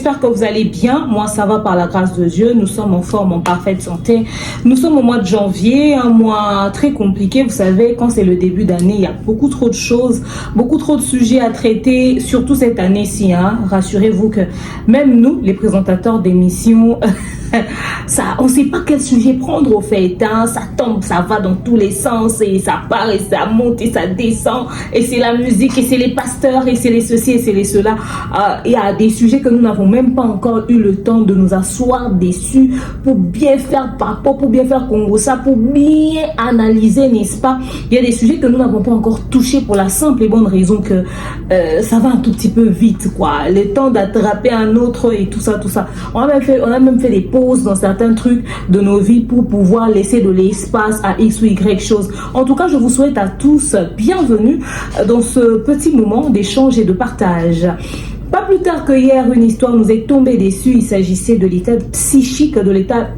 j'espère que vous allez bien. Moi, ça va par la grâce de Dieu. Nous sommes en forme, en parfaite santé. Nous sommes au mois de janvier, un mois très compliqué. Vous savez, quand c'est le début d'année, il y a beaucoup trop de choses, beaucoup trop de sujets à traiter, surtout cette année-ci. Hein. Rassurez-vous que même nous, les présentateurs d'émissions, on ne sait pas quel sujet prendre au fait. Hein. Ça tombe, ça va dans tous les sens et ça part et ça monte et ça descend. Et c'est la musique et c'est les pasteurs et c'est les ceci et c'est les cela. Il y a des sujets que nous n'avons même pas encore eu le temps de nous asseoir dessus pour bien faire rapport, pour bien faire Congo ça, pour bien analyser, n'est-ce pas? Il y a des sujets que nous n'avons pas encore touchés pour la simple et bonne raison que ça va un tout petit peu vite, quoi. Le temps d'attraper un autre et tout ça, tout ça. On a même fait des pauses dans certains trucs de nos vies pour pouvoir laisser de l'espace à X ou Y chose. En tout cas, je vous souhaite à tous bienvenue dans ce petit moment d'échange et de partage. Pas plus tard que hier, une histoire nous est tombée dessus. Il s'agissait de l'état psychique, de l'état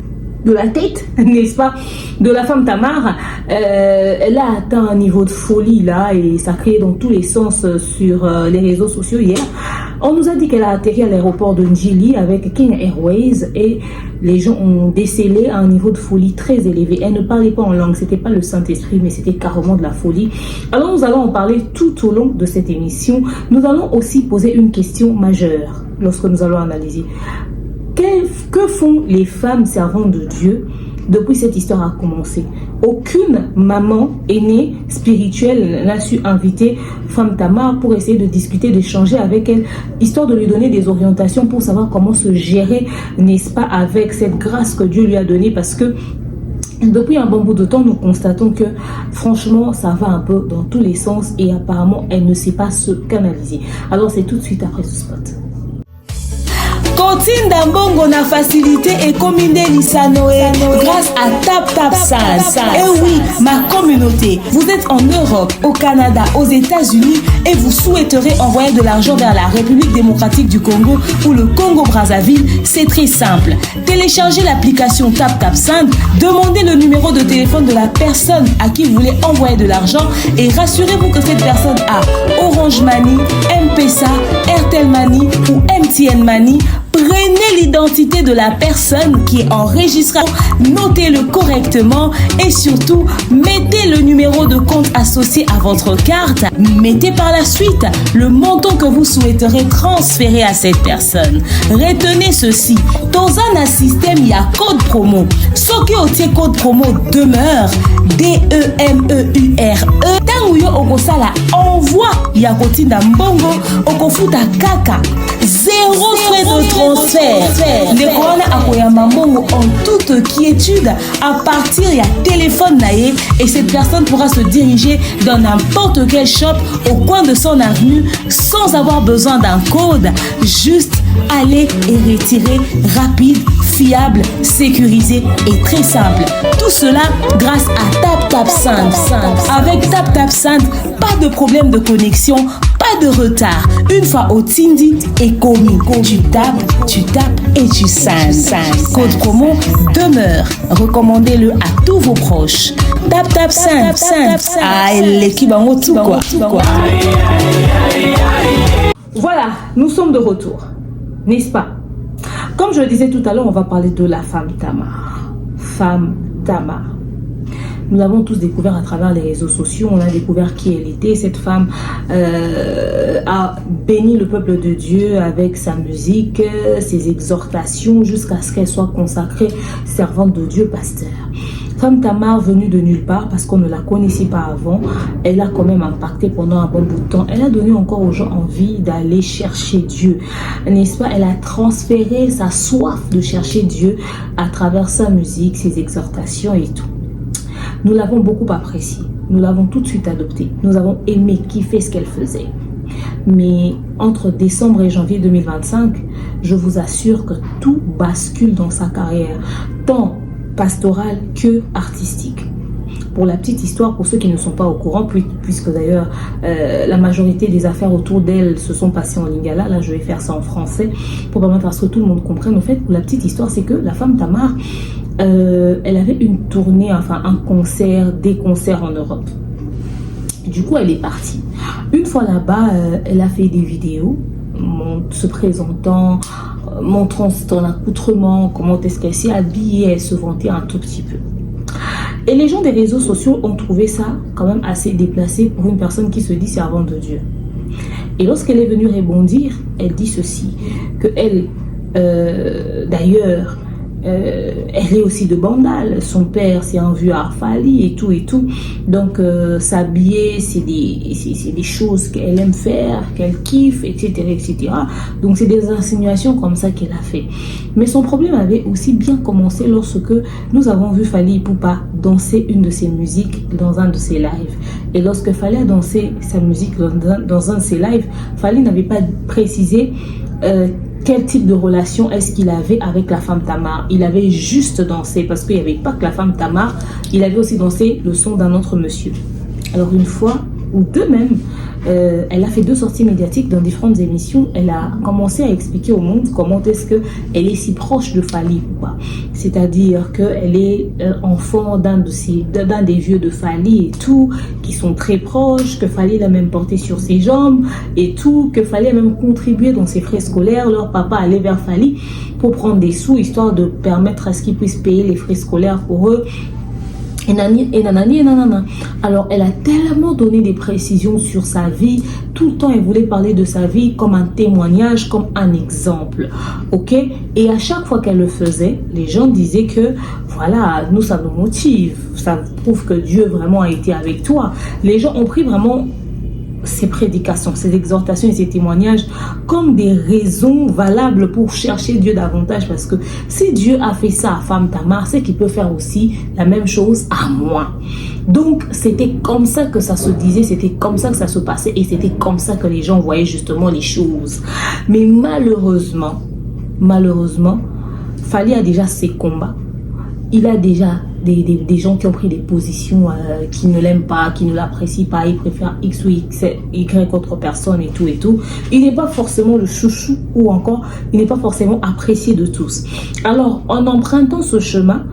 de la tête, n'est-ce pas, de la femme Tamar. Elle a atteint un niveau de folie là et ça crée dans tous les sens sur les réseaux sociaux hier. On nous a dit qu'elle a atterri à l'aéroport de Njili avec Kenya Airways et les gens ont décelé un niveau de folie très élevé. Elle ne parlait pas en langue, c'était pas le Saint-Esprit, mais c'était carrément de la folie. Alors nous allons en parler tout au long de cette émission. Nous allons aussi poser une question majeure lorsque nous allons analyser. Que font les femmes servantes de Dieu depuis cette histoire a commencé? Aucune maman aînée spirituelle n'a su inviter Femme Tamar pour essayer de discuter, d'échanger avec elle, histoire de lui donner des orientations pour savoir comment se gérer, n'est-ce pas, avec cette grâce que Dieu lui a donnée, parce que depuis un bon bout de temps, nous constatons que franchement, ça va un peu dans tous les sens et apparemment, elle ne sait pas se canaliser. Alors, c'est tout de suite après ce spot. Kotinda mbongo na facilité et commune Lissanoé grâce à TapTapSend. Et oui, ma communauté, vous êtes en Europe, au Canada, aux États-Unis et vous souhaiterez envoyer de l'argent vers la République démocratique du Congo ou le Congo-Brazzaville, c'est très simple. Téléchargez l'application TapTapSend, demandez le numéro de téléphone de la personne à qui vous voulez envoyer de l'argent et rassurez-vous que cette personne a Orange Money, M-Pesa, Airtel Money ou MTN Money. Prenez l'identité de la personne qui est enregistrée, notez-le correctement et surtout, mettez le numéro de compte associé à votre carte. Mettez par la suite le montant que vous souhaiterez transférer à cette personne. Retenez ceci, dans un système, il y a code promo. Ce qui est code promo demeure, DEMEURE. Tanguyo okosala envoi ya kotinda mbongo okofuta kaka. Zéro frais de transfert. Les corona akoyama mbongo en toute quiétude à partir ya téléphone naé et cette personne pourra se diriger dans n'importe quel shop au coin de son avenue sans avoir besoin d'un code. Juste aller et retirer rapide, fiable, sécurisé et très simple. Tout cela grâce à TapTapSend. Avec TapTapSend, pas de problème de connexion, pas de retard. Une fois au Tindi et commis, tu tapes et tu sends. Code promo demeure. Recommandez-le à tous vos proches. TapTapSend. Ah, l'équipe en tout quoi. Voilà, nous sommes de retour, n'est-ce pas? Comme je le disais tout à l'heure, on va parler de la femme Tamar. Femme Tamar. Nous l'avons tous découvert à travers les réseaux sociaux. On a découvert qui elle était. Cette femme a béni le peuple de Dieu avec sa musique, ses exhortations, jusqu'à ce qu'elle soit consacrée servante de Dieu, pasteur. Femme Tamar, venue de nulle part parce qu'on ne la connaissait pas avant, elle a quand même impacté pendant un bon bout de temps. Elle a donné encore aux gens envie d'aller chercher Dieu, n'est-ce pas? Elle a transféré sa soif de chercher Dieu à travers sa musique, ses exhortations et tout. Nous l'avons beaucoup appréciée, nous l'avons tout de suite adoptée, nous avons aimé, kiffé ce qu'elle faisait. Mais entre décembre et janvier 2025, je vous assure que tout bascule dans sa carrière, tant pastorale que artistique. Pour la petite histoire, pour ceux qui ne sont pas au courant, puisque d'ailleurs la majorité des affaires autour d'elle se sont passées en lingala, là je vais faire ça en français pour permettre à ce que tout le monde comprenne. En fait, pour la petite histoire, c'est que la femme Tamar, elle avait une tournée, enfin un concert, des concerts en Europe. Du coup, elle est partie. Une fois là-bas, elle a fait des vidéos se présentant montrant son accoutrement, comment est-ce qu'elle s'est habillée, elle se vantait un tout petit peu. Et les gens des réseaux sociaux ont trouvé ça quand même assez déplacé pour une personne qui se dit servante de Dieu. Et lorsqu'elle est venue rebondir, elle dit ceci, que elle, d'ailleurs, elle est aussi de Bandal. Son père s'est en vue à Fali et tout et tout. Donc s'habiller, c'est des choses qu'elle aime faire, qu'elle kiffe, etc., etc. Donc c'est des insinuations comme ça qu'elle a fait. Mais son problème avait aussi bien commencé lorsque nous avons vu Fally Ipupa danser une de ses musiques dans un de ses lives. Et lorsque Fally a dansé sa musique dans un de ses lives, Fally n'avait pas précisé quel type de relation est-ce qu'il avait avec la femme Tamar. Il avait juste dansé, parce qu'il n'y avait pas que la femme Tamar, il avait aussi dansé le son d'un autre monsieur. Alors une fois, ou deux même, elle a fait 2 sorties médiatiques dans différentes émissions. Elle a commencé à expliquer au monde comment est-ce qu'elle est si proche de Fally Ipupa. C'est-à-dire qu'elle est enfant d'un des vieux de Fally et tout, qui sont très proches, que Fally l'a même porté sur ses jambes et tout, que Fally a même contribué dans ses frais scolaires. Leur papa allait vers Fally pour prendre des sous, histoire de permettre à ce qu'ils puissent payer les frais scolaires pour eux. Et nanana. Alors, elle a tellement donné des précisions sur sa vie. Tout le temps, elle voulait parler de sa vie comme un témoignage, comme un exemple. Ok? Et à chaque fois qu'elle le faisait, les gens disaient que, voilà, nous, ça nous motive. Ça prouve que Dieu vraiment a été avec toi. Les gens ont pris vraiment ces prédications, ces exhortations et ces témoignages comme des raisons valables pour chercher Dieu davantage, parce que si Dieu a fait ça à femme Tamar, c'est qu'il peut faire aussi la même chose à moi. Donc c'était comme ça que ça se disait, c'était comme ça que ça se passait et c'était comme ça que les gens voyaient justement les choses. Mais malheureusement, Fally a déjà ses combats. Il a déjà des gens qui ont pris des positions qui ne l'aiment pas, qui ne l'apprécient pas, ils préfèrent X ou Y autre personne et tout et tout. Il n'est pas forcément le chouchou, ou encore, il n'est pas forcément apprécié de tous. Alors, en empruntant ce chemin,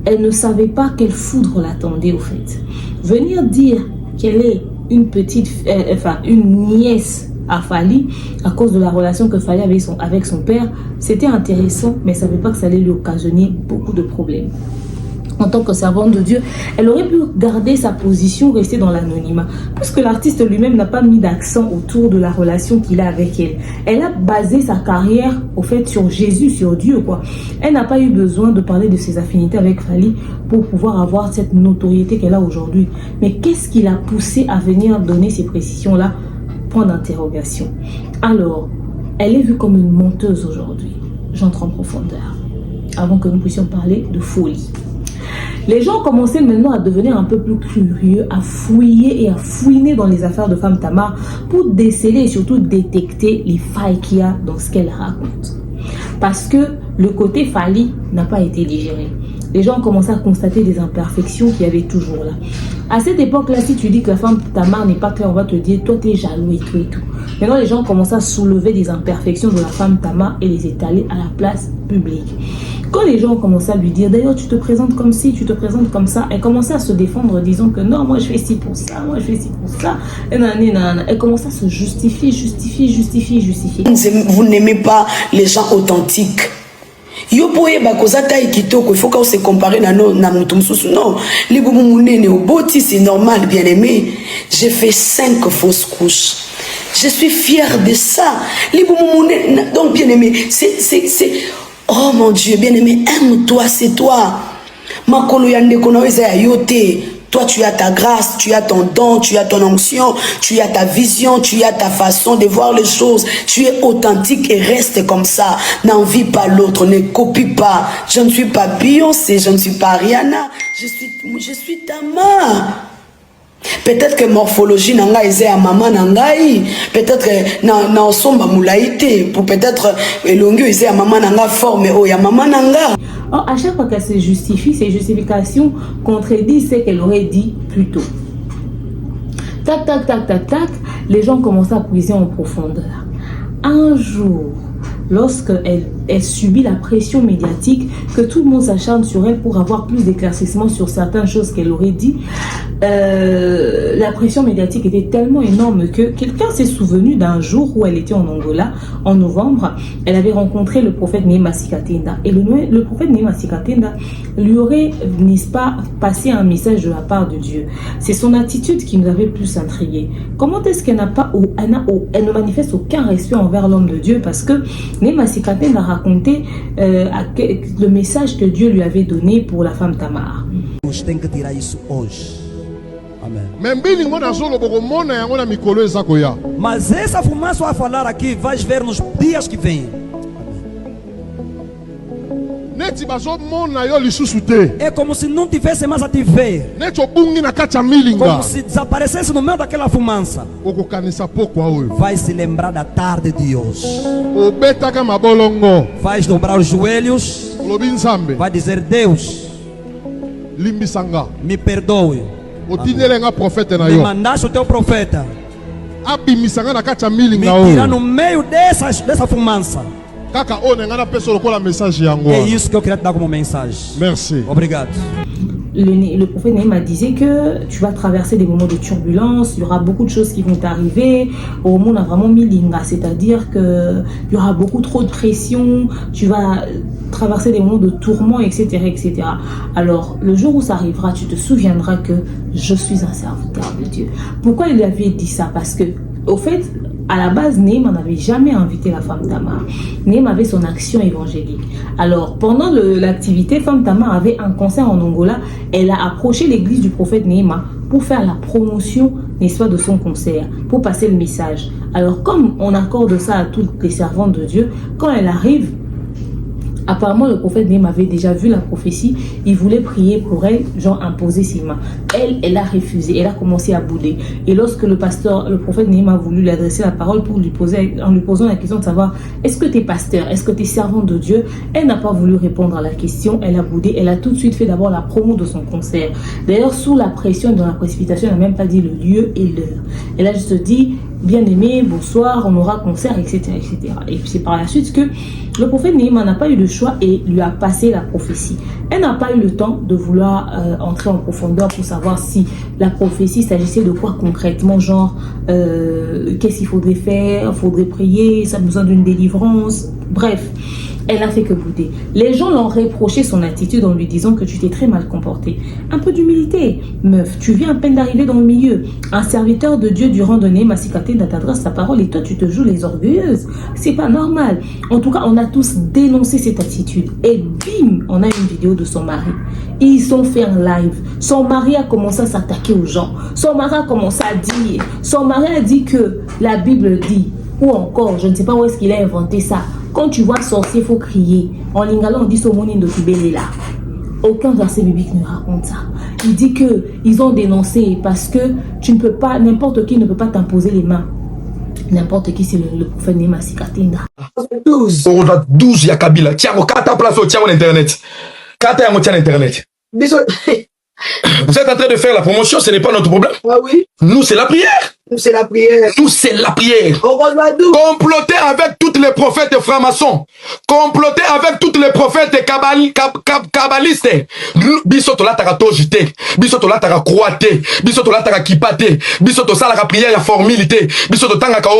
elle ne savait pas quelle foudre l'attendait au fait. Venir dire qu'elle est une petite, une nièce à Fally, à cause de la relation que Fally avait avec son père, c'était intéressant, mais elle ne savait pas que ça allait lui occasionner beaucoup de problèmes. En tant que servante de Dieu, elle aurait pu garder sa position, rester dans l'anonymat, puisque l'artiste lui-même n'a pas mis d'accent autour de la relation qu'il a avec elle. Elle a basé sa carrière, au fait, sur Jésus, sur Dieu, quoi. Elle n'a pas eu besoin de parler de ses affinités avec Fally pour pouvoir avoir cette notoriété qu'elle a aujourd'hui. Mais qu'est-ce qui l'a poussée à venir donner ces précisions-là? Point d'interrogation. Alors, elle est vue comme une menteuse aujourd'hui. J'entre en profondeur, avant que nous puissions parler de folie. Les gens commençaient maintenant à devenir un peu plus curieux, à fouiller et à fouiner dans les affaires de femme Tamar pour déceler et surtout détecter les failles qu'il y a dans ce qu'elle raconte. Parce que le côté Fally n'a pas été digéré. Les gens ont commencé à constater des imperfections qu'il y avait toujours là. À cette époque-là, si tu dis que la femme Tamar n'est pas claire, on va te dire, toi, t'es jaloux et tout et tout. Maintenant, les gens ont commencé à soulever des imperfections de la femme Tamar et les étaler à la place publique. Quand les gens ont commencé à lui dire, d'ailleurs, tu te présentes comme ci, tu te présentes comme ça, elle commençait à se défendre, disant que non, moi je fais ci pour ça, moi je fais ci pour ça. Elle commençait à se justifier. Vous n'aimez pas les gens authentiques. Yo boye bakoza taille kitoko, il faut qu'on se compare na mutumsusu. Non, les boumoumounene au boti, c'est normal, bien aimé. J'ai fait 5 fausses couches. Je suis fière de ça. Les boumoumounene, donc bien aimé, c'est oh mon Dieu, bien aimé, aime-toi, c'est toi. Makolo yande kono eza ya yote. Toi, tu as ta grâce, tu as ton don, tu as ton onction, tu as ta vision, tu as ta façon de voir les choses. Tu es authentique et reste comme ça. N'envie pas l'autre, ne copie pas. Je ne suis pas Beyoncé, je ne suis pas Rihanna. Je suis Tamar. Peut-être que morphologie nanga eze ya maman nangai, peut-être na osomba mulaite, pour peut-être elongi eze ya maman nanga forme o ya maman nanga. Or, à chaque fois qu'elle se justifie, ses justifications contredisent ce qu'elle aurait dit plus tôt. Tac, les gens commencent à puiser en profondeur. Un jour, lorsque elle elle subit la pression médiatique, que tout le monde s'acharne sur elle pour avoir plus d'éclaircissements sur certaines choses qu'elle aurait dit. La pression médiatique était tellement énorme que quelqu'un s'est souvenu d'un jour où elle était en Angola, en novembre. Elle avait rencontré le prophète Neema Sikatenda. Et le prophète Neema Sikatenda lui aurait, n'est-ce pas, passé un message de la part de Dieu. C'est son attitude qui nous avait plus intrigué. Comment est-ce qu'elle n'a pas, elle ne manifeste aucun respect envers l'homme de Dieu, parce que Neema Sikatenda a raconté le message que Dieu lui avait donné pour la femme Tamar. Deus tem que tirar isso hoje. Amém. Mas essa fumaça vai falar aqui, vais ver nos dias que vêm. É como se não tivesse mais a te ver. Como se desaparecesse no meio daquela fumaça. Vai se lembrar da tarde de hoje. Vai dobrar os joelhos. Vai dizer: Deus, me perdoe. Me mandaste o teu profeta me tirar no meio dessa fumaça. É isso que eu queria te dar como mensagem. Merci. Obrigado. Le prophète Neema disait que tu vas traverser des moments de turbulence, il y aura beaucoup de choses qui vont t'arriver. Au monde a vraiment mis l'inga, c'est-à-dire qu'il y aura beaucoup trop de pression, tu vas traverser des moments de tourment, etc., etc. Alors, le jour où ça arrivera, tu te souviendras que je suis un serviteur de Dieu. Pourquoi il avait dit ça? Parce que, au fait, à la base, Neema n'avait jamais invité la femme Tamar. Neema avait son action évangélique. Alors, pendant l'activité, femme Tamar avait un concert en Angola. Elle a approché l'église du prophète Neema pour faire la promotion, n'est-ce pas, de son concert, pour passer le message. Alors, comme on accorde ça à toutes les servantes de Dieu, quand elle arrive, apparemment, le prophète Neema avait déjà vu la prophétie. Il voulait prier pour elle, genre imposer ses mains. Elle a refusé. Elle a commencé à bouder. Et lorsque le prophète Neema a voulu lui adresser la parole en lui posant la question de savoir: est-ce que tu es pasteur? Est-ce que tu es servante de Dieu? Elle n'a pas voulu répondre à la question. Elle a boudé. Elle a tout de suite fait d'abord la promo de son concert. D'ailleurs, sous la pression et dans la précipitation, elle n'a même pas dit le lieu et l'heure. Elle a juste dit: bien-aimé, bonsoir, on aura concert, etc., etc. Et c'est par la suite que le prophète Neema n'a pas eu le choix et lui a passé la prophétie. Elle n'a pas eu le temps de vouloir entrer en profondeur pour savoir si la prophétie s'agissait de quoi concrètement, genre qu'est-ce qu'il faudrait faire, il faudrait prier, ça a besoin d'une délivrance, bref. Elle n'a fait que bouder. Les gens l'ont reproché son attitude en lui disant que tu t'es très mal comportée. Un peu d'humilité, meuf. Tu viens à peine d'arriver dans le milieu. Un serviteur de Dieu durant de Neema Sikatenda t'adresse sa parole et toi tu te joues les orgueilleuses. C'est pas normal. En tout cas, on a tous dénoncé cette attitude. Et bim, on a une vidéo de son mari. Ils ont fait un live. Son mari a commencé à s'attaquer aux gens. Son mari a commencé à dire. Son mari a dit que la Bible dit. Ou encore, je ne sais pas où est-ce qu'il a inventé ça. Quand tu vois sorcier, il faut crier. En lingala, on dit Somoni Ndokibele là. Aucun verset biblique ne raconte ça. Il dit qu'ils ont dénoncé parce que tu ne peux pas, n'importe qui ne peut pas t'imposer les mains. N'importe qui, c'est le prophète Neema Sikatenda. 12 ya Kabila. Tiens, au 4 place, tiens, en internet. 4 ans, tiens, internet. Vous êtes en train de faire la promotion, ce n'est pas notre problème. Ah oui. Nous, c'est la prière. Nous, c'est la prière. Nous, c'est la prière. Comploter avec tous les prophètes francs-maçons. Comploter avec tous les prophètes kabbalistes. Bisoto la taka tojite. Bisoto la taka croate. Bisoto la taka kipate. Bisoto sa la prière, la formalité. Bisoto tanga ka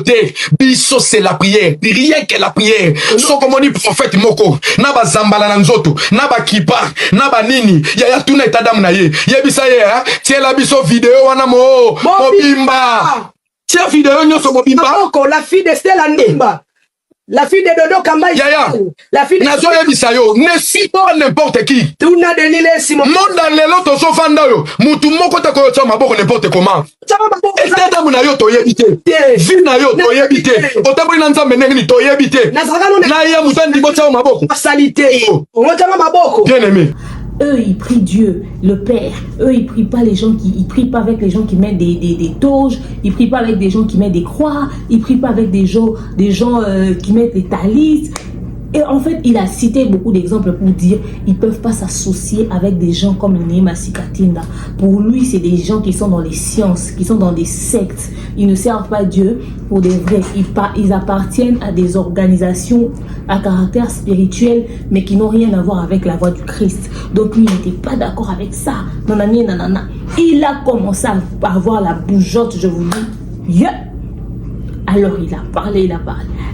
te. Biso, c'est la prière. Rien que la prière. So comme on dit prophète moko. Naba zambala nanzoto. Naba kipa. Naba nini. Yaya tuna etadam na ye. Yebisa ye, ha. Tiens la biso vidéo wana mo. Mobimba. Tiens vidéo nyoso mobimba. La fille de Stella Nimba. La fille de Dodo Kamba. Yaya. La fille de Nazo yebisa yo. Ne suis pas n'importe qui. Tuna de Nile Simon. Monda lelo to so fanda yo. Mutu moko ta ko yo maboko n'importe comment. Etadamu na yo to yebite. Vi na yo to yebite. Otabri na nzambe nengini to yebite. Na ya mutandi botsa maboko. Salité. Ongotama maboko. Bien aimé. Eux, ils prient Dieu, le Père. Eux, ils prient pas les gens ils prient pas avec les gens qui mettent des toges. Ils prient pas avec des gens qui mettent des croix. Ils prient pas avec des gens qui mettent des talis. Et en fait, il a cité beaucoup d'exemples pour dire ils ne peuvent pas s'associer avec des gens comme Neema Sikatinda. Pour lui, c'est des gens qui sont dans les sciences, qui sont dans des sectes. Ils ne servent pas Dieu pour des vrais. Ils appartiennent à des organisations à caractère spirituel, mais qui n'ont rien à voir avec la voix du Christ. Donc, lui, il n'était pas d'accord avec ça. Nanani, nanana. Il a commencé à avoir la bougeotte, je vous dis. Yeah. Alors, il a parlé.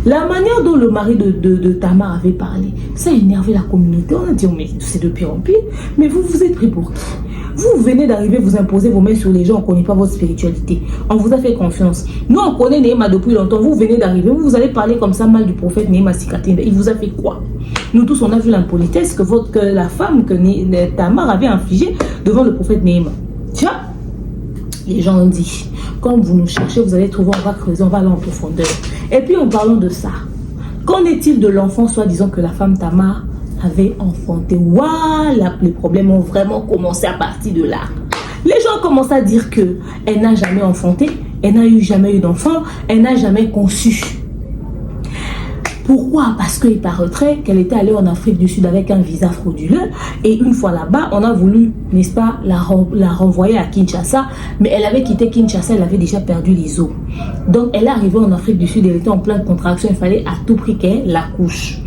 La manière dont le mari de Tamar avait parlé, ça a énervé la communauté. On a dit, mais c'est de pire en pire. Mais vous êtes pris pour qui? Vous venez d'arriver, vous imposez vos mains sur les gens, on ne connaît pas votre spiritualité. On vous a fait confiance. Nous, on connaît Neema depuis longtemps. Vous venez d'arriver, vous allez parler comme ça mal du prophète Neema Sikatinda. Il vous a fait quoi? Nous tous, on a vu l'impolitesse que la femme que Tamar avait infligée devant le prophète Neema. Tiens, les gens ont dit, quand vous nous cherchez, vous allez trouver, on va creuser, on va aller en profondeur. Et puis, en parlant de ça, qu'en est-il de l'enfant, soi-disant que la femme Tamar avait enfanté? Voilà, les problèmes ont vraiment commencé à partir de là. Les gens commencent à dire qu'elle n'a jamais enfanté, elle n'a jamais eu d'enfant, elle n'a jamais conçu. Pourquoi? Parce qu'il paraîtrait qu'elle était allée en Afrique du Sud avec un visa frauduleux et une fois là-bas, on a voulu, n'est-ce pas, la renvoyer à Kinshasa, mais elle avait quitté Kinshasa, elle avait déjà perdu les os. Donc elle est arrivée en Afrique du Sud, elle était en pleine contraction, il fallait à tout prix qu'elle la couche.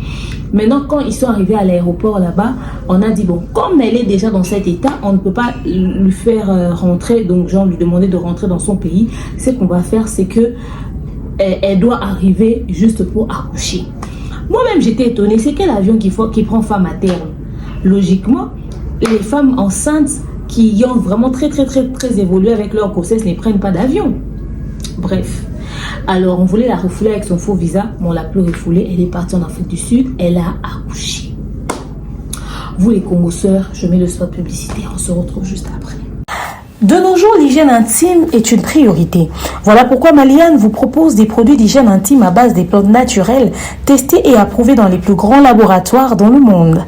Maintenant, quand ils sont arrivés à l'aéroport là-bas, on a dit, bon, comme elle est déjà dans cet état, on ne peut pas lui faire rentrer, donc genre lui demander de rentrer dans son pays. Ce qu'on va faire, c'est que elle doit arriver juste pour accoucher. Moi-même, j'étais étonnée. C'est quel avion qui prend femme à terme? Logiquement, les femmes enceintes qui ont vraiment très évolué avec leur grossesse ne prennent pas d'avion. Bref. Alors, on voulait la refouler avec son faux visa, mais on l'a plus refoulée. Elle est partie en Afrique du Sud. Elle a accouché. Vous, les congosseurs, je mets le spot publicitaire. On se retrouve juste après. De nos jours, l'hygiène intime est une priorité. Voilà pourquoi Maliane vous propose des produits d'hygiène intime à base des plantes naturelles, testés et approuvés dans les plus grands laboratoires dans le monde.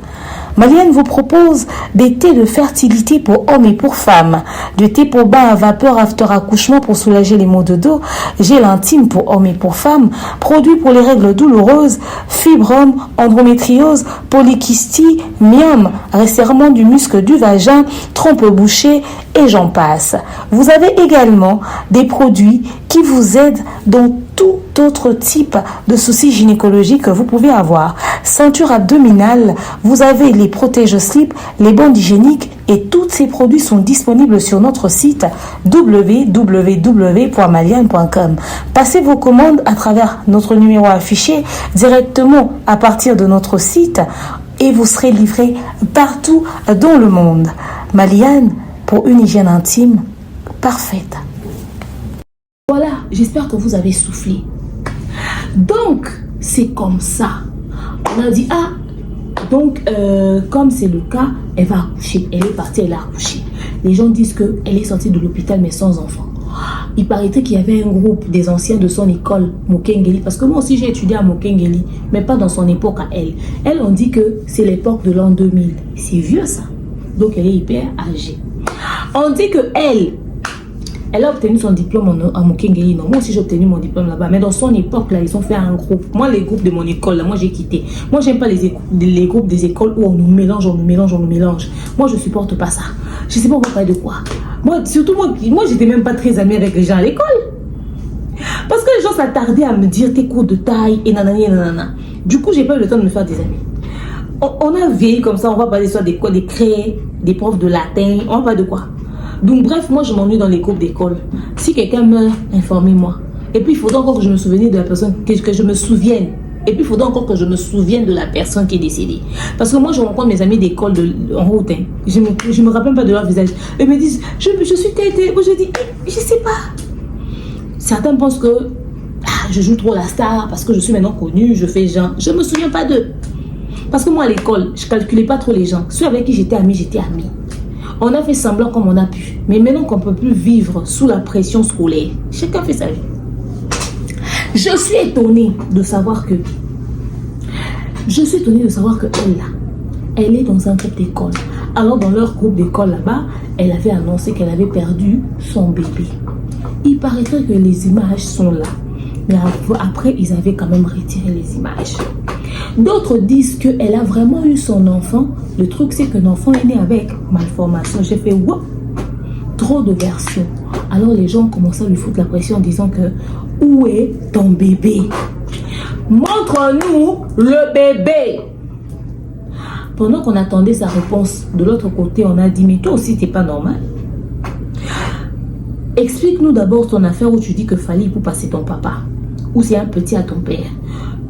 Maliane vous propose des thés de fertilité pour hommes et pour femmes, du thé pour bain à vapeur after accouchement pour soulager les maux de dos, gel intime pour hommes et pour femmes, produits pour les règles douloureuses, fibrome, endométriose, polykystie, myome, resserrement du muscle du vagin, trompe bouchée et j'en passe. Vous avez également des produits qui vous aident dans tout autre type de soucis gynécologiques que vous pouvez avoir. Ceinture abdominale, vous avez les protège-slip, les bandes hygiéniques et tous ces produits sont disponibles sur notre site www.maliane.com. Passez vos commandes à travers notre numéro affiché directement à partir de notre site et vous serez livré partout dans le monde. Maliane, pour une hygiène intime parfaite. Voilà, j'espère que vous avez soufflé. Donc, c'est comme ça. On a dit, donc, comme c'est le cas, elle va accoucher. Elle est partie, elle a accouché. Les gens disent qu'elle est sortie de l'hôpital, mais sans enfant. Il paraîtrait qu'il y avait un groupe des anciens de son école, Mokengeli, parce que moi aussi j'ai étudié à Mokengeli, mais pas dans son époque à elle. Elle, on dit que c'est l'époque de l'an 2000. C'est vieux ça. Donc, elle est hyper âgée. On dit que elle a obtenu son diplôme en Mokengeli. Non, moi aussi j'ai obtenu mon diplôme là-bas. Mais dans son époque, là, ils ont fait un groupe. Moi, les groupes de mon école, là, moi j'ai quitté. Moi, j'aime pas les groupes des écoles où on nous mélange. Moi, je supporte pas ça. Je sais pas on va parler de quoi. Moi, surtout moi j'étais même pas très amie avec les gens à l'école. Parce que les gens s'attardaient à me dire tes cours de taille et nanani et nanana. Du coup, j'ai pas eu le temps de me faire des amis. On a vieilli comme ça, on va parler soit des crés, des profs de latin, on va parler de quoi. Donc bref, moi je m'ennuie dans les groupes d'école. Si quelqu'un meurt, informez-moi. Et puis il faudra encore que je me souvienne de la personne, que je me souvienne. Et puis il faudra encore que je me souvienne de la personne qui est décédée. Parce que moi je rencontre mes amis d'école en route. Je me rappelle pas de leur visage. Ils me disent, je suis têtée. Moi je dis, je sais pas. Certains pensent que je joue trop la star parce que je suis maintenant connue, je fais genre. Je me souviens pas d'eux. Parce que moi à l'école, je calculais pas trop les gens. Ceux avec qui j'étais amie, j'étais amie. On a fait semblant comme on a pu. Mais maintenant qu'on ne peut plus vivre sous la pression scolaire, chacun fait sa vie. Je suis étonnée de savoir que elle est dans un groupe d'école. Alors dans leur groupe d'école là-bas, elle avait annoncé qu'elle avait perdu son bébé. Il paraîtrait que les images sont là. Mais après, ils avaient quand même retiré les images. D'autres disent qu'elle a vraiment eu son enfant. Le truc, c'est que l'enfant est né avec malformation. J'ai fait, wow, trop de versions. Alors les gens ont commencé à lui foutre la pression en disant que, où est ton bébé? Montre-nous le bébé. Pendant qu'on attendait sa réponse, de l'autre côté, on a dit, mais toi aussi, t'es pas normal. Explique-nous d'abord ton affaire où tu dis que Fally Ipupa c'est ton papa. Ou c'est un petit à ton père.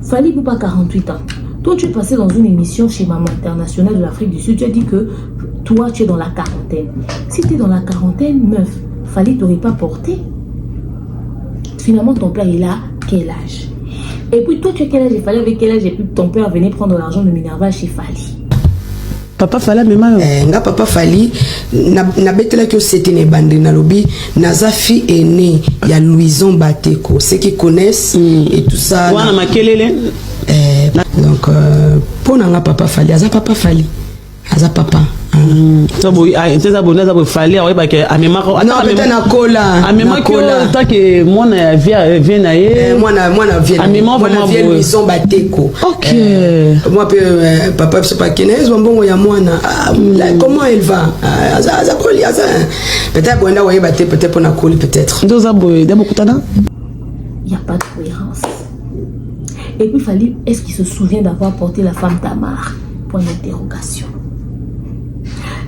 Fally Ipupa 48 ans. Toi, tu es passé dans une émission chez Maman Internationale de l'Afrique du Sud. Tu as dit que toi, tu es dans la quarantaine. Si tu es dans la quarantaine, meuf, Fally t'aurait pas porté. Finalement, ton père, il a quel âge? Et puis toi, tu as quel âge? Et Fally avec quel âge? Et puis ton père venait prendre l'argent de Minerva chez Fally. Papa Fally même nga papa Fally na betela que c'était ne bande na lobby naza fille aînée il y a Louison Bateko ceux qui connaissent et tout ça wana makelele donc pour nga papa Fally aza papa Fally aza papa ça boy ça bonne ça boy Fally ouais ba que amema ko non peut-être na cola amema ko tant que moi vient naé moi vient amema vraiment vient Louison Bateko OK moi papa je sais pas kinez bongo ya mwana comment elle va aza koli aza peut-être bonda ouais baté peut-être pour na koli peut-être deux aboy d'abo kutana il y a pas de cohérence. Et puis Fally, est-ce qu'il se souvient d'avoir porté la femme Tamar? Point d'interrogation.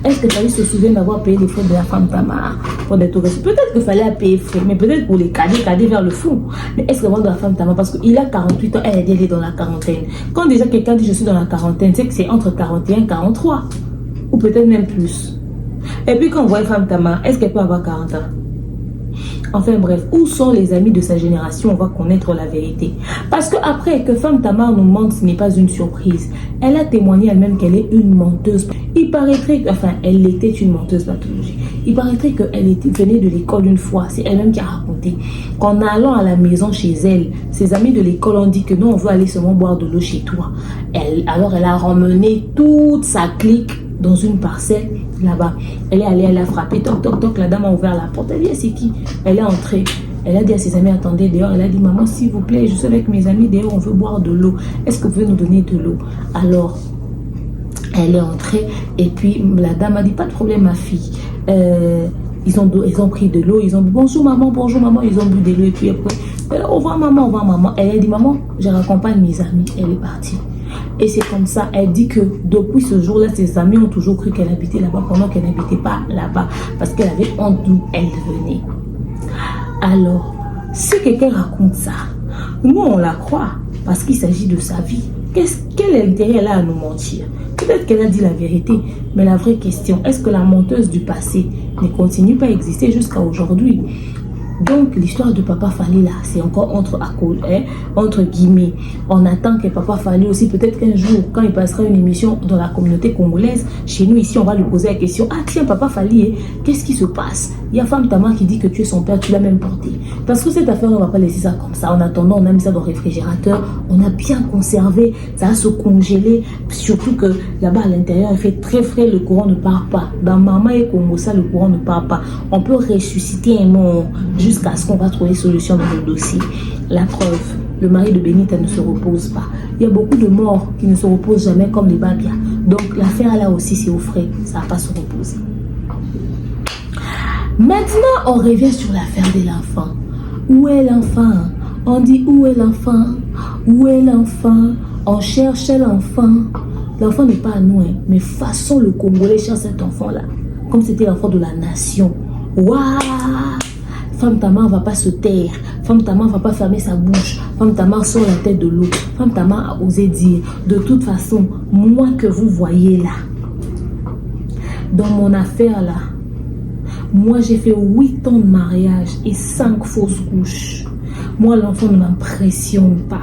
Est-ce que Fally se souvient d'avoir payé les frais de la femme Tamar? Point d'interrogation. Peut-être que Fally a payé frais, mais peut-être pour les cadets vers le fond. Mais est-ce que vraiment de la femme Tamar? Parce qu'il a 48 ans, elle est dans la quarantaine. Quand déjà quelqu'un dit je suis dans la quarantaine, c'est que c'est entre 41 et 43. Ou peut-être même plus. Et puis quand on voit une femme Tamar, est-ce qu'elle peut avoir 40 ans? Enfin bref, où sont les amis de sa génération? On va connaître la vérité. Parce que après que Femme Tamar nous mente, ce n'est pas une surprise. Elle a témoigné elle-même qu'elle est une menteuse. Il paraîtrait que, enfin, elle était une menteuse pathologique. Il paraîtrait qu'elle venait de l'école une fois. C'est elle-même qui a raconté qu'en allant à la maison chez elle, ses amis de l'école ont dit que non, on veut aller seulement boire de l'eau chez toi. Alors elle a ramené toute sa clique dans une parcelle là-bas. Elle est allée, elle a frappé, toc toc toc, la dame a ouvert la porte. Elle dit c'est qui? Elle est entrée. Elle a dit à ses amis attendez dehors. Elle a dit maman s'il vous plaît, je suis avec mes amis dehors, on veut boire de l'eau. Est-ce que vous pouvez nous donner de l'eau? Alors elle est entrée et puis la dame a dit pas de problème ma fille. Ils ont pris de l'eau, ils ont dit bonjour maman, ils ont bu de l'eau et puis après au revoir maman. Elle a dit maman, je raccompagne mes amis. Elle est partie. Et c'est comme ça, elle dit que depuis ce jour-là, ses amis ont toujours cru qu'elle habitait là-bas pendant qu'elle n'habitait pas là-bas. Parce qu'elle avait honte d'où elle venait. Alors, si quelqu'un raconte ça, nous on la croit parce qu'il s'agit de sa vie. Quel intérêt elle a à nous mentir? Peut-être qu'elle a dit la vérité, mais la vraie question, est-ce que la menteuse du passé ne continue pas à exister jusqu'à aujourd'hui? Donc l'histoire de Papa Fally là, c'est encore entre guillemets. On attend que Papa Fally aussi, peut-être qu'un jour, quand il passera une émission dans la communauté congolaise, chez nous ici, on va lui poser la question, ah tiens Papa Fally, qu'est-ce qui se passe? Il y a Femme Tamar qui dit que tu es son père, tu l'as même porté. Parce que cette affaire, on ne va pas laisser ça comme ça. En attendant, on a mis ça dans le réfrigérateur, on a bien conservé, ça va se congeler. Surtout que là-bas à l'intérieur, il fait très frais, le courant ne part pas. Dans Maman et Congo, ça, le courant ne part pas. On peut ressusciter un mort jusqu'à ce qu'on va trouver solution dans le dossier. La preuve, le mari de Benita ne se repose pas. Il y a beaucoup de morts qui ne se reposent jamais comme les Babia. Donc l'affaire là aussi, c'est au frais, ça ne va pas se reposer. Maintenant, on revient sur l'affaire de l'enfant. Où est l'enfant? On dit où est l'enfant? Où est l'enfant? On cherche l'enfant. L'enfant n'est pas à nous, hein, mais façon le Congolais cherche cet enfant-là. Comme c'était l'enfant de la nation. Waouh! Femme Tamar ne va pas se taire. Femme Tamar ne va pas fermer sa bouche. Femme Tamar sort la tête de l'eau. Femme Tamar a osé dire, de toute façon, moi que vous voyez là, dans mon affaire là, moi j'ai fait 8 ans de mariage et 5 fausses couches. Moi l'enfant ne m'impressionne pas.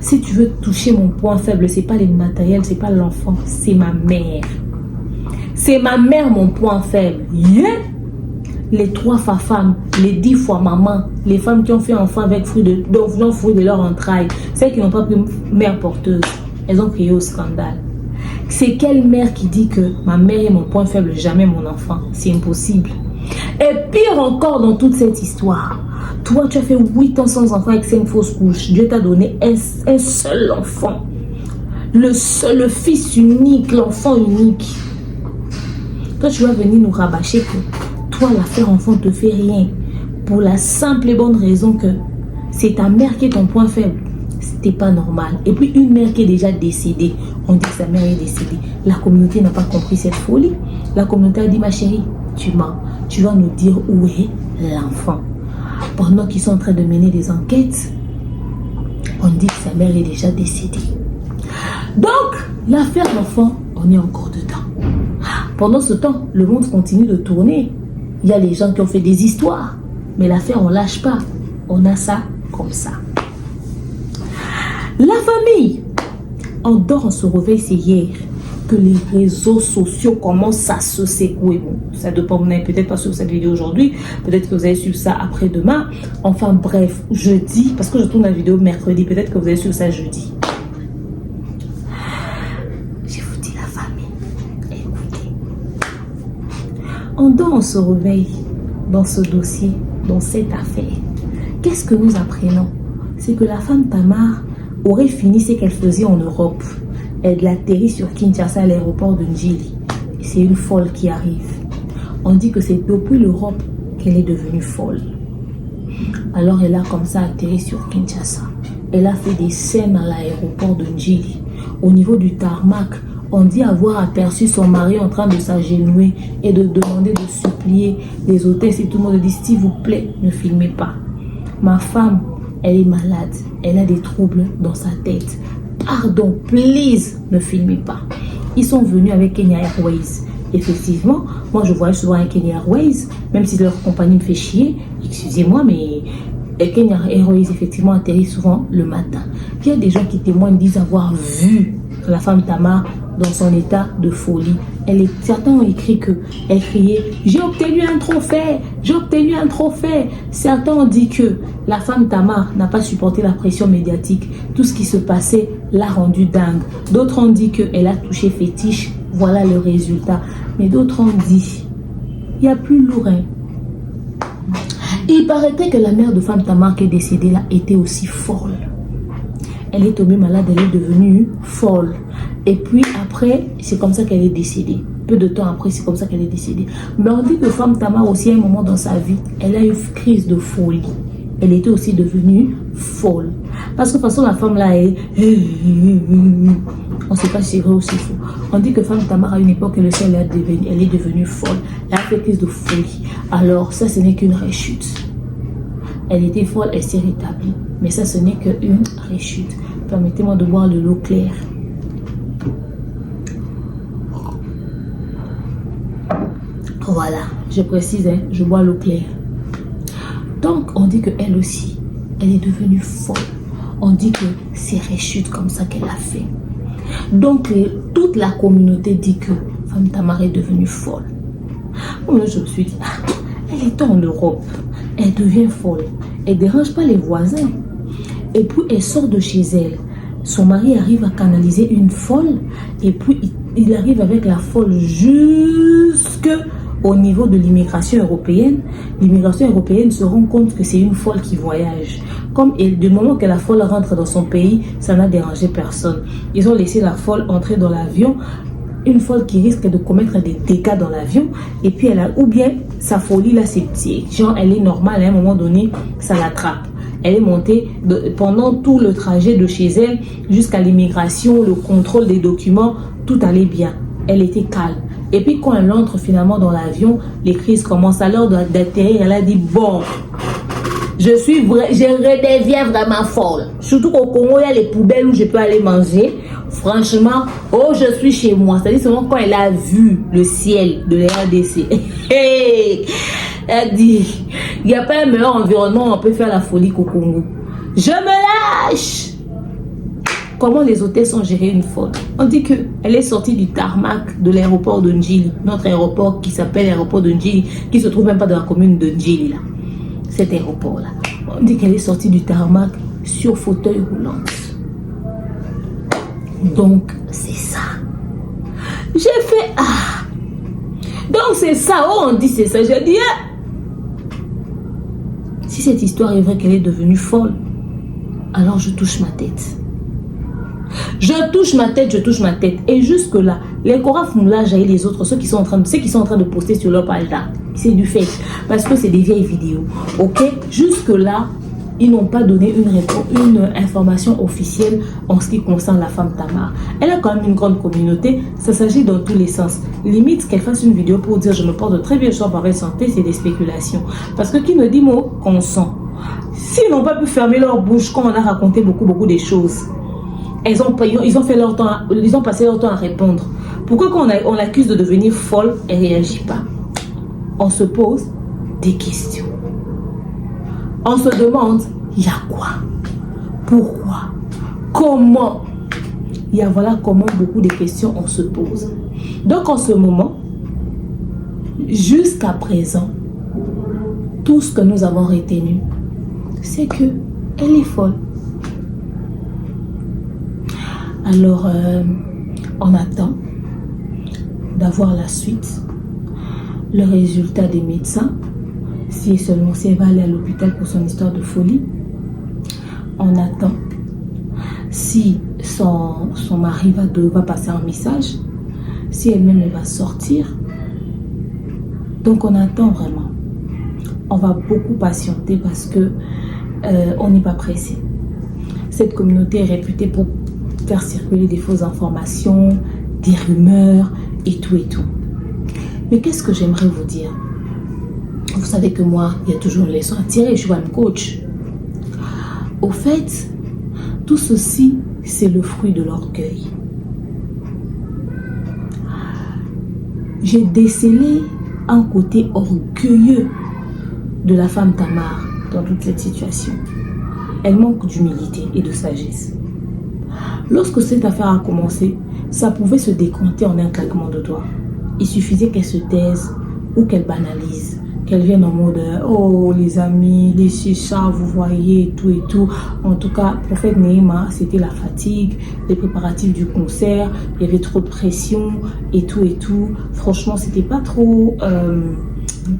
Si tu veux toucher mon point faible, c'est pas les matériels, c'est pas l'enfant, c'est ma mère. C'est ma mère mon point faible. Yeah! Les 3 femmes, les 10 fois maman, les femmes qui ont fait enfant avec fruit de leur entraille, celles qui n'ont pas pris mère porteuse, elles ont crié au scandale. C'est quelle mère qui dit que ma mère est mon point faible, jamais mon enfant? C'est impossible. Et pire encore dans toute cette histoire, toi tu as fait 8 ans sans enfant avec 5 fausses couches. Dieu t'a donné un seul enfant. le fils unique, l'enfant unique. Toi, tu vas venir nous rabâcher que toi, l'affaire enfant te fait rien. Pour la simple et bonne raison que c'est ta mère qui est ton point faible. C'était pas normal. Et puis une mère qui est déjà décédée, on dit que sa mère est décédée. La communauté n'a pas compris cette folie. La communauté a dit, ma chérie, tu mens. Tu vas nous dire où est l'enfant. Pendant qu'ils sont en train de mener des enquêtes, on dit que sa mère est déjà décédée. Donc, l'affaire d'enfant, on est encore dedans. Pendant ce temps, le monde continue de tourner. Il y a les gens qui ont fait des histoires. Mais l'affaire, on ne lâche pas. On a ça comme ça. La famille, on dort, on se réveille, c'est hier que les réseaux sociaux commencent à se secouer. Bon, ça dépend, vous n'avez peut-être pas suivi cette vidéo aujourd'hui, peut-être que vous allez suivre ça après-demain. Enfin bref, jeudi, parce que je tourne la vidéo mercredi, peut-être que vous allez suivre ça jeudi. Je vous dis la famille, écoutez. On dort, on se réveille dans ce dossier, dans cette affaire. Qu'est-ce que nous apprenons? C'est que la femme Tamar aurait fini ce qu'elle faisait en Europe. Elle atterrit sur Kinshasa à l'aéroport de Njili. C'est une folle qui arrive. On dit que c'est depuis l'Europe qu'elle est devenue folle. Alors elle a comme ça atterri sur Kinshasa. Elle a fait des scènes à l'aéroport de Njili. Au niveau du tarmac, on dit avoir aperçu son mari en train de s'agenouiller et de demander, de supplier les hôtesses et tout le monde dit s'il vous plaît, ne filmez pas. Ma femme, elle est malade, elle a des troubles dans sa tête. Pardon, please, ne filmez pas. Ils sont venus avec Kenya Airways. Effectivement, moi je voyage souvent avec Kenya Airways, même si leur compagnie me fait chier. Excusez-moi, mais Kenya Airways effectivement atterrit souvent le matin. Il y a des gens qui témoignent, disent avoir vu la femme Tamar dans son état de folie. Certains ont écrit qu'elle criait « J'ai obtenu un trophée, j'ai obtenu un trophée ». Certains ont dit que la femme Tamar n'a pas supporté la pression médiatique. Tout ce qui se passait l'a rendue dingue. D'autres ont dit qu'elle a touché fétiche. Voilà le résultat. Mais d'autres ont dit, il y a plus lourd. Il paraîtrait que la mère de femme Tamar qui est décédée là était aussi folle. Elle est tombée malade, elle est devenue folle. Et puis après, c'est comme ça qu'elle est décédée. Peu de temps après, c'est comme ça qu'elle est décédée. Mais on dit que femme Tamar aussi, à un moment dans sa vie, elle a eu une crise de folie. Elle était aussi devenue folle. Parce que de toute façon, la femme là est... On ne sait pas si c'est vrai ou si c'est faux. On dit que femme Tamar, à une époque, elle est devenue folle. Elle a fait crise de folie. Alors, ça, ce n'est qu'une rechute. Elle était folle, elle s'est rétablie. Mais ça, ce n'est qu'une rechute. Permettez-moi de boire de l'eau claire. Voilà, je précise, hein, je bois l'eau claire. Donc, on dit qu'elle aussi, elle est devenue folle. On dit que c'est rechute comme ça qu'elle a fait. Donc, toute la communauté dit que femme Tamar est devenue folle. Moi, je me suis dit, elle est en Europe. Elle devient folle. Elle ne dérange pas les voisins. Et puis, elle sort de chez elle. Son mari arrive à canaliser une folle. Et puis, il arrive avec la folle jusque... Au niveau de l'immigration européenne, l'immigration européenne se rend compte que c'est une folle qui voyage. Comme du moment que la folle rentre dans son pays, ça n'a dérangé personne. Ils ont laissé la folle entrer dans l'avion, une folle qui risque de commettre des dégâts dans l'avion, et puis elle a, ou bien sa folie là, c'est genre elle est normale, à un moment donné, ça l'attrape. Elle est montée pendant tout le trajet de chez elle jusqu'à l'immigration, le contrôle des documents, tout allait bien. Elle était calme. Et puis quand elle entre finalement dans l'avion, les crises commencent. Alors d'atterrir, elle a dit bon, je redeviens vraiment folle. Surtout qu'au Congo, il y a les poubelles où je peux aller manger. Franchement, oh, je suis chez moi. C'est-à-dire seulement quand elle a vu le ciel de la RDC. Elle dit, il n'y a pas un meilleur environnement où on peut faire la folie qu'au Congo. Je me lâche. Comment les hôtesses ont géré une folle? On dit qu'elle est sortie du tarmac de l'aéroport de Njili, notre aéroport qui s'appelle l'aéroport de Njili, qui se trouve même pas dans la commune de Njili, là. Cet aéroport-là. On dit qu'elle est sortie du tarmac sur fauteuil roulant. Donc, c'est ça. J'ai fait, donc, c'est ça. Oh, on dit c'est ça. J'ai dit, si cette histoire est vraie qu'elle est devenue folle, alors je touche ma tête. Je touche ma tête, je touche ma tête. Et jusque-là, les Koraf Moulage et les autres, ceux qui sont en train de poster sur leur page là, c'est du fait. Parce que c'est des vieilles vidéos. Ok? Jusque-là, ils n'ont pas donné une information officielle en ce qui concerne la femme Tamar. Elle a quand même une grande communauté. Ça s'agit dans tous les sens. Limite qu'elle fasse une vidéo pour dire je me porte très bien, je suis en parfaite santé, c'est des spéculations. Parce que qui ne dit mot consent. S'ils n'ont pas pu fermer leur bouche quand on a raconté beaucoup de choses, ils ont passé leur temps à répondre. Pourquoi quand on l'accuse de devenir folle, elle ne réagit pas? On se pose des questions. On se demande, il y a quoi? Pourquoi? Comment? Il y a voilà comment beaucoup de questions on se pose. Donc en ce moment, jusqu'à présent, tout ce que nous avons retenu, c'est que elle est folle. Alors, on attend d'avoir la suite, le résultat des médecins, si seulement si elle va aller à l'hôpital pour son histoire de folie. On attend si son mari va passer un message, si elle-même va sortir. Donc on attend vraiment. On va beaucoup patienter parce que on n'est pas pressé. Cette communauté est réputée pour faire circuler des fausses informations, des rumeurs et tout et tout. Mais qu'est-ce que j'aimerais vous dire? Vous savez que moi, il y a toujours une leçon à tirer, je suis un coach. Au fait, tout ceci, c'est le fruit de l'orgueil. J'ai décelé un côté orgueilleux de la femme Tamar dans toute cette situation. Elle manque d'humilité et de sagesse. Lorsque cette affaire a commencé, ça pouvait se décompter en un claquement de doigts. Il suffisait qu'elle se taise ou qu'elle banalise, qu'elle vienne en mode « Oh les amis, les chichas, vous voyez, tout et tout ». En tout cas, prophète Nehema, c'était la fatigue, les préparatifs du concert, il y avait trop de pression et tout et tout. Franchement, c'était pas trop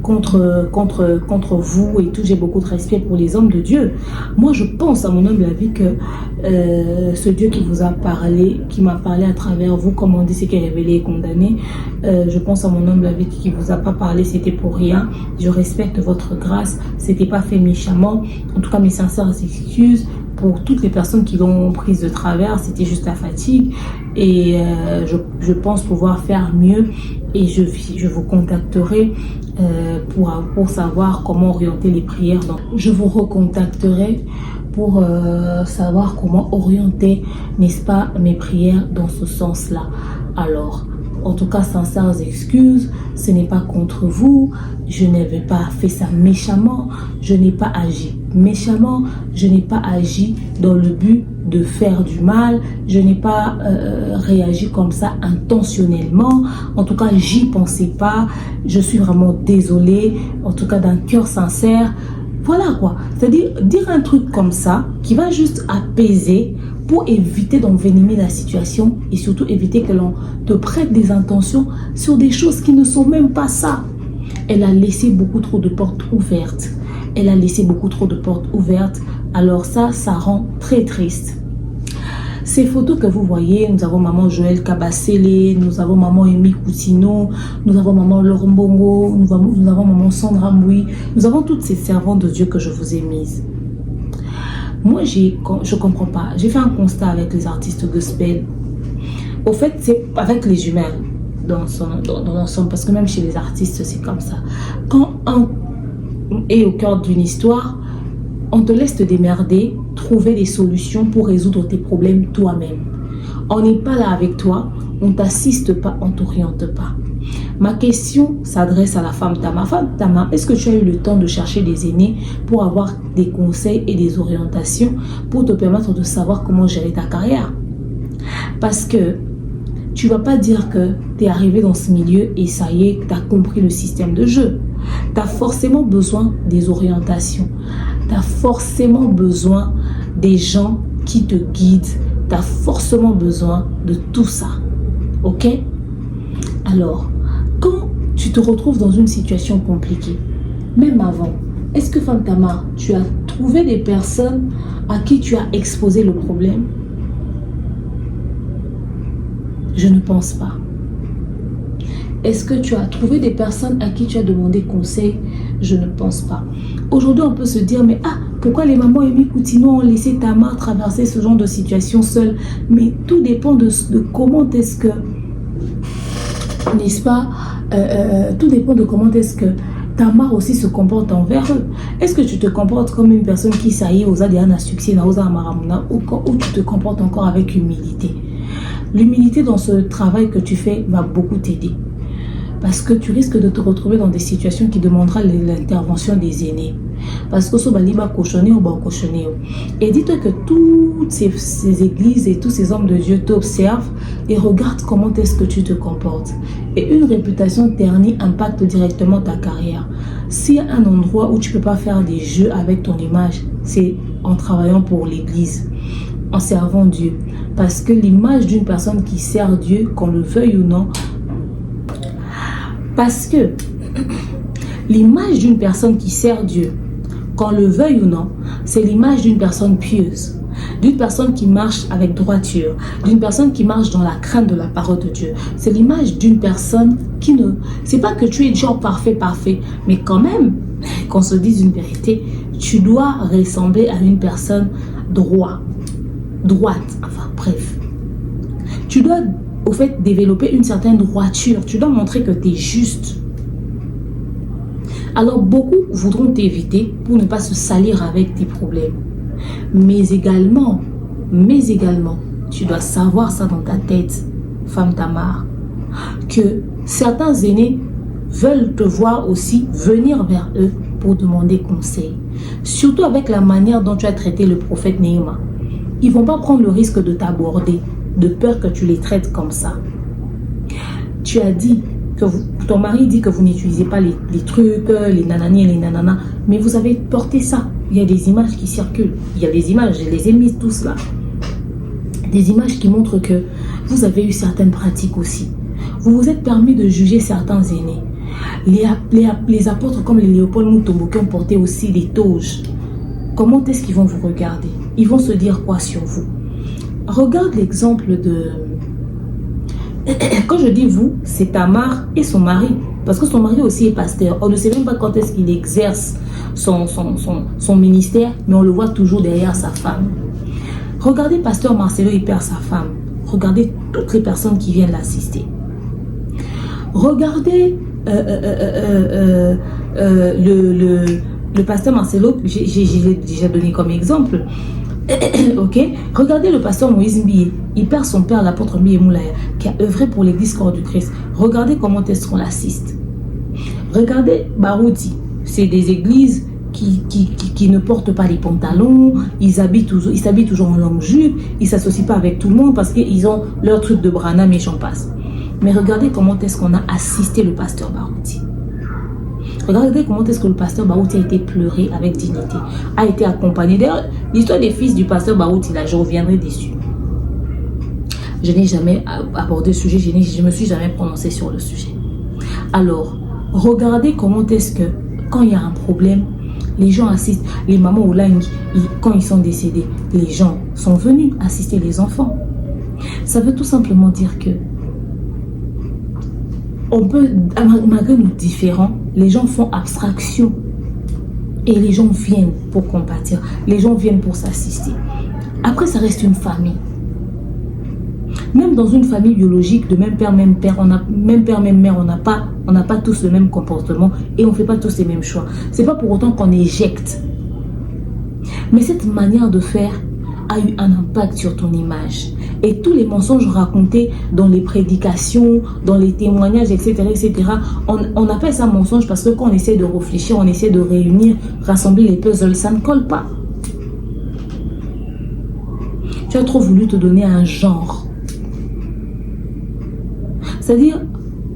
contre vous et tout. J'ai beaucoup de respect pour les hommes de Dieu. Moi, je pense à mon humble avis que ce Dieu qui vous a parlé, qui m'a parlé à travers vous, comme on dit, c'est qui est révélé et condamné. Je pense à mon humble avis qui vous a pas parlé, c'était pour rien. Je respecte votre grâce. C'était pas fait méchamment. En tout cas, mes sincères excuses pour toutes les personnes qui l'ont prise de travers. C'était juste la fatigue et je pense pouvoir faire mieux et je vous contacterai pour savoir comment orienter les prières. Donc, je vous recontacterai pour savoir comment orienter, n'est-ce pas, mes prières dans ce sens-là. Alors, en tout cas, sincères excuses, ce n'est pas contre vous, je n'avais pas fait ça méchamment, je n'ai pas agi méchamment, je n'ai pas agi dans le but de faire du mal, je n'ai pas réagi comme ça intentionnellement, en tout cas, j'y pensais pas, je suis vraiment désolée, en tout cas d'un cœur sincère. Voilà quoi, c'est-à-dire dire un truc comme ça qui va juste apaiser pour éviter d'envenimer la situation et surtout éviter que l'on te prête des intentions sur des choses qui ne sont même pas ça. Elle a laissé beaucoup trop de portes ouvertes. Elle a laissé beaucoup trop de portes ouvertes. Alors ça rend très triste. Ces photos que vous voyez, nous avons maman Joël Kabasele, nous avons maman Amy Coutinho, nous avons maman Laurent Bongo, nous avons maman Sandra Moui, nous avons toutes ces servantes de Dieu que je vous ai mises. Moi, je comprends pas. J'ai fait un constat avec les artistes gospel. Au fait, c'est avec les humains dans l'ensemble, parce que même chez les artistes, c'est comme ça. Quand un est au cœur d'une histoire, on te laisse te démerder, trouver des solutions pour résoudre tes problèmes toi-même. On n'est pas là avec toi, on t'assiste pas, on t'oriente pas. Ma question s'adresse à la femme Tamar. Femme Tamar, est-ce que tu as eu le temps de chercher des aînés pour avoir des conseils et des orientations pour te permettre de savoir comment gérer ta carrière? Parce que tu ne vas pas dire que tu es arrivé dans ce milieu et ça y est, tu as compris le système de jeu. Tu as forcément besoin des orientations. Tu as forcément besoin des gens qui te guident. Tu as forcément besoin de tout ça. Ok? Alors, quand tu te retrouves dans une situation compliquée, même avant, est-ce que Femme Tamar, tu as trouvé des personnes à qui tu as exposé le problème? Je ne pense pas. Est-ce que tu as trouvé des personnes à qui tu as demandé conseil? Je ne pense pas. Aujourd'hui, on peut se dire, mais pourquoi les mamans Amy Coutinho ont laissé Tamar traverser ce genre de situation seule? Mais tout dépend de comment est-ce que, n'est-ce pas, tout dépend de comment est-ce que Tamar aussi se comporte envers eux. Est-ce que tu te comportes comme une personne qui saillit aux adiana succès ou tu te comportes encore avec humilité? L'humilité dans ce travail que tu fais va beaucoup t'aider. Parce que tu risques de te retrouver dans des situations qui demanderont l'intervention des aînés. Parce que ce baliba cochonné ou cochonné. Et dis-toi que toutes ces églises et tous ces hommes de Dieu t'observent et regardent comment est-ce que tu te comportes. Et une réputation ternie impacte directement ta carrière. S'il y a un endroit où tu ne peux pas faire des jeux avec ton image, c'est en travaillant pour l'église, en servant Dieu. Parce que l'image d'une personne qui sert Dieu, qu'on le veuille ou non, parce que l'image d'une personne qui sert Dieu, qu'on le veuille ou non, c'est l'image d'une personne pieuse, d'une personne qui marche avec droiture, d'une personne qui marche dans la crainte de la parole de Dieu. C'est l'image d'une personne qui ne... C'est pas que tu es genre parfait, mais quand même, qu'on se dise une vérité, tu dois ressembler à une personne droite, enfin bref. Tu dois au fait développer une certaine droiture, tu dois montrer que tu es juste. Alors beaucoup voudront t'éviter pour ne pas se salir avec tes problèmes. Mais également, tu dois savoir ça dans ta tête, femme Tamar, que certains aînés veulent te voir aussi venir vers eux pour demander conseil. Surtout avec la manière dont tu as traité le prophète Néhéma. Ils ne vont pas prendre le risque de t'aborder, de peur que tu les traites comme ça. Tu as dit que ton mari dit que vous n'utilisez pas les trucs, les nanani et les nananas, mais vous avez porté ça. Il y a des images qui circulent. Il y a des images, je les ai mises tous là. Des images qui montrent que vous avez eu certaines pratiques aussi. Vous vous êtes permis de juger certains aînés. Les apôtres comme les Léopold Mutombo qui ont porté aussi des toges. Comment est-ce qu'ils vont vous regarder? Ils vont se dire quoi sur vous? Regarde l'exemple de... Quand je dis vous, c'est Tamar et son mari. Parce que son mari aussi est pasteur. On ne sait même pas quand est-ce qu'il exerce son ministère, mais on le voit toujours derrière sa femme. Regardez pasteur Marcelo, il perd sa femme. Regardez toutes les personnes qui viennent l'assister. Regardez le pasteur Marcelo, j'ai déjà donné comme exemple. Ok, regardez le pasteur Moïse Mbiye, il perd son père, l'apôtre Mbiye Moulaya, qui a œuvré pour l'église corps du Christ. Regardez comment est-ce qu'on l'assiste. Regardez Barouti, c'est des églises qui ne portent pas les pantalons, ils s'habillent toujours en longue jupe, ils ne s'associent pas avec tout le monde parce qu'ils ont leur truc de Branham et j'en passe. Mais regardez comment est-ce qu'on a assisté le pasteur Barouti. Regardez comment est-ce que le pasteur Barouti a été pleuré avec dignité, a été accompagné. D'ailleurs, l'histoire des fils du pasteur Barouti, là, je reviendrai dessus. Je n'ai jamais abordé ce sujet, je ne me suis jamais prononcée sur le sujet. Alors, regardez comment est-ce que, quand il y a un problème, les gens assistent. Les mamans ou là, quand ils sont décédés, les gens sont venus assister les enfants. Ça veut tout simplement dire que on peut, malgré nos différents, les gens font abstraction et les gens viennent pour compatir, les gens viennent pour s'assister. Après, ça reste une famille. Même dans une famille biologique de même père, même mère, on n'a pas tous le même comportement et on ne fait pas tous les mêmes choix. C'est pas pour autant qu'on éjecte. Mais cette manière de faire a eu un impact sur ton image. Et tous les mensonges racontés dans les prédications, dans les témoignages, etc., on appelle ça mensonge parce que quand on essaie de réfléchir, on essaie de réunir, rassembler les puzzles, ça ne colle pas. Tu as trop voulu te donner un genre. C'est-à-dire,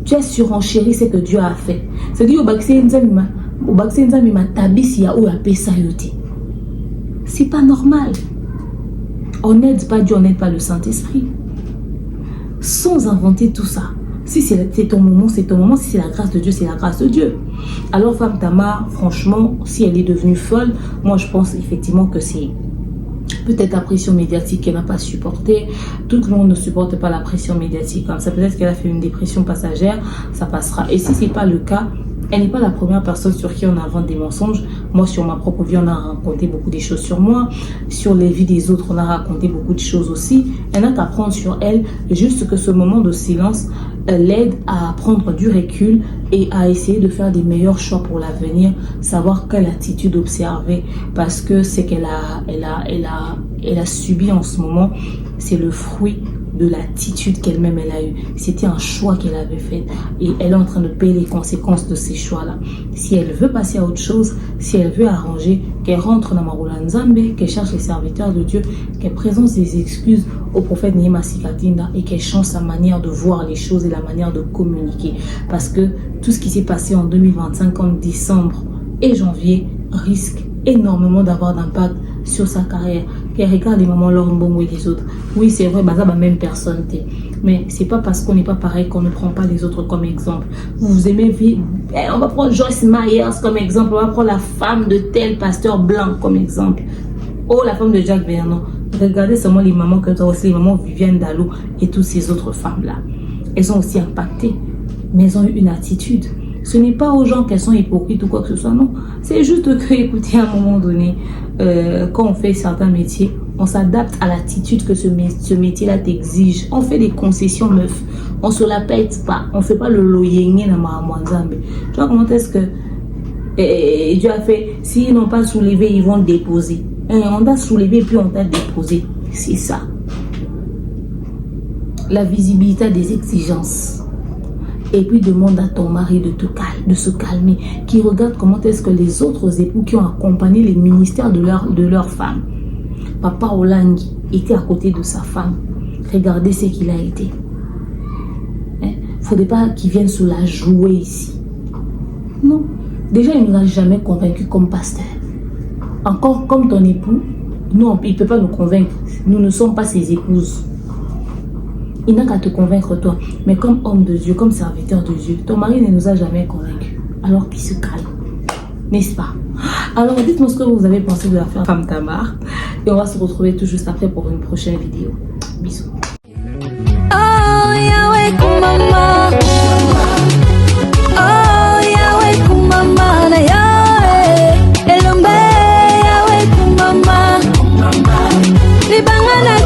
tu as surenchéri ce que Dieu a fait. C'est-à-dire, c'est pas normal. On n'aide pas Dieu, on n'aide pas le Saint-Esprit. Sans inventer tout ça. Si c'est ton moment, c'est ton moment. Si c'est la grâce de Dieu, c'est la grâce de Dieu. Alors, femme Tamar, franchement, si elle est devenue folle, moi je pense effectivement que c'est Peut-être la pression médiatique qu'elle n'a pas supportée. Tout le monde ne supporte pas la pression médiatique comme ça. Peut-être qu'elle a fait une dépression passagère, ça passera. Et si ce n'est pas le cas, elle n'est pas la première personne sur qui on invente des mensonges. Moi, sur ma propre vie, on a raconté beaucoup de choses sur moi. Sur les vies des autres, on a raconté beaucoup de choses aussi. Elle n'a qu'à prendre sur elle, juste que ce moment de silence l'aide à prendre du recul et à essayer de faire des meilleurs choix pour l'avenir, savoir quelle attitude observer, parce que ce qu'elle a subi en ce moment, c'est le fruit de l'attitude qu'elle-même elle a eue. C'était un choix qu'elle avait fait et elle est en train de payer les conséquences de ces choix-là. Si elle veut passer à autre chose, si elle veut arranger, qu'elle rentre dans Marula Nzambe, qu'elle cherche les serviteurs de Dieu, qu'elle présente ses excuses au prophète Nehema Sikatinda et qu'elle change sa manière de voir les choses et la manière de communiquer. Parce que tout ce qui s'est passé en 2025, en décembre et janvier, risque énormément d'avoir d'impact sur sa carrière. Qu'elle regarde les mamans Laure Mbongo et les autres. Oui, c'est vrai, bah, ça va même personne. Mais c'est pas parce qu'on n'est pas pareil qu'on ne prend pas les autres comme exemple. Vous aimez vivre. On va prendre Joyce Myers comme exemple. On va prendre la femme de tel pasteur blanc comme exemple. Oh, la femme de Jacques Vernon. Regardez seulement les mamans que tu as aussi, les mamans Viviane Dallou et toutes ces autres femmes-là. Elles ont aussi impacté, mais elles ont eu une attitude. Ce n'est pas aux gens qu'elles sont hypocrites ou quoi que ce soit, non. C'est juste que, écoutez, à un moment donné, quand on fait certains métiers, on s'adapte à l'attitude que ce métier-là t'exige. On fait des concessions, meuf. On se la pète pas. On fait pas le loyengé dans ma Mwanzambe. Tu vois comment est-ce que Dieu a fait, s'ils n'ont pas soulevé, ils vont déposer. On t'a soulevé puis on t'a déposé. C'est ça. La visibilité des exigences. Et puis demande à ton mari de se calmer, qui regarde comment est-ce que les autres époux qui ont accompagné les ministères de leur femme. Papa Olangi était à côté de sa femme. Regardez ce qu'il a été. Il ne faudrait pas qu'il vienne se la jouer ici. Non. Déjà, il ne nous a jamais convaincus comme pasteur. Encore comme ton époux, non, il ne peut pas nous convaincre. Nous ne sommes pas ses épouses. Il n'a qu'à te convaincre toi. Mais comme homme de Dieu, comme serviteur de Dieu, ton mari ne nous a jamais convaincus. Alors qu'il se calme. N'est-ce pas? Alors dites-moi ce que vous avez pensé de l'affaire Femme Tamar. Et on va se retrouver tout juste après pour une prochaine vidéo. Bisous. Oh, Yahweh Kumama. Oh, Yahweh Kumama na Yahweh. Elombe Yahweh Kumama. Libangana